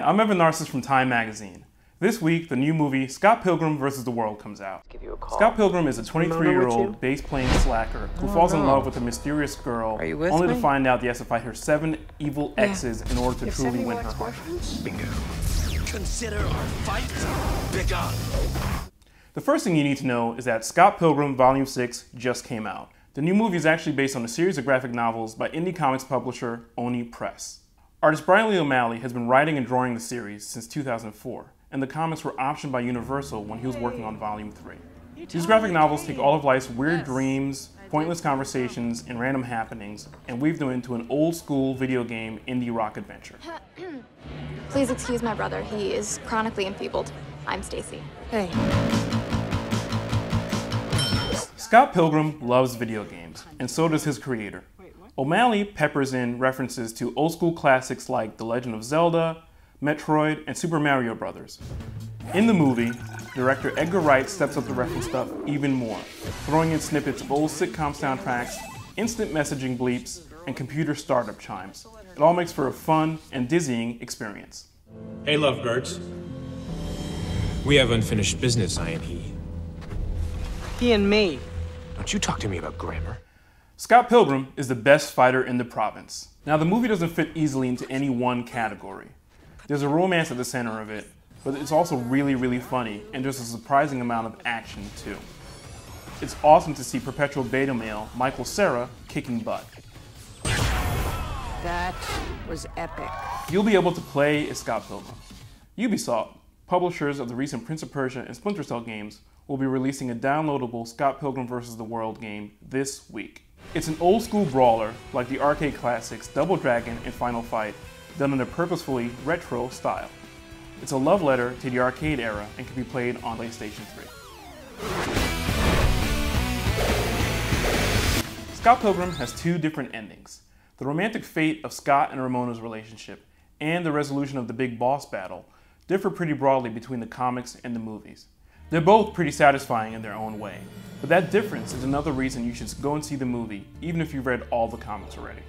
I'm Evan Narcisse from Time Magazine. This week, the new movie Scott Pilgrim vs. the World comes out. Scott Pilgrim is a 23-year-old bass-playing slacker who falls in love with a mysterious girl, only to find out he has to fight her 7 evil exes in order to truly win her heart. Bingo. Consider our fight begun. The first thing you need to know is that Scott Pilgrim Volume 6 just came out. The new movie is actually based on a series of graphic novels by indie comics publisher Oni Press. Artist Brian Lee O'Malley has been writing and drawing the series since 2004, and the comics were optioned by Universal when he was working on Volume 3. These graphic novels take all of life's weird dreams, pointless conversations, and random happenings, and weave them into an old-school video game indie rock adventure. Please excuse my brother. He is chronically enfeebled. I'm Stacy. Hey. Scott Pilgrim loves video games, and so does his creator. O'Malley peppers in references to old-school classics like The Legend of Zelda, Metroid, and Super Mario Bros. In the movie, director Edgar Wright steps up the reference stuff even more, throwing in snippets of old sitcom soundtracks, instant messaging bleeps, and computer startup chimes. It all makes for a fun and dizzying experience. Hey, lovebirds. We have unfinished business, I and he. He and me. Don't you talk to me about grammar. Scott Pilgrim is the best fighter in the province. Now, the movie doesn't fit easily into any one category. There's a romance at the center of it, but it's also really, really funny, and there's a surprising amount of action, too. It's awesome to see perpetual beta male Michael Cera kicking butt. That was epic. You'll be able to play as Scott Pilgrim. Ubisoft, publishers of the recent Prince of Persia and Splinter Cell games, will be releasing a downloadable Scott Pilgrim vs. the World game this week. It's an old-school brawler like the arcade classics Double Dragon and Final Fight, done in a purposefully retro style. It's a love letter to the arcade era and can be played on PlayStation 3. Scott Pilgrim has 2 different endings. The romantic fate of Scott and Ramona's relationship and the resolution of the big boss battle differ pretty broadly between the comics and the movies. They're both pretty satisfying in their own way, but that difference is another reason you should go and see the movie, even if you've read all the comics already.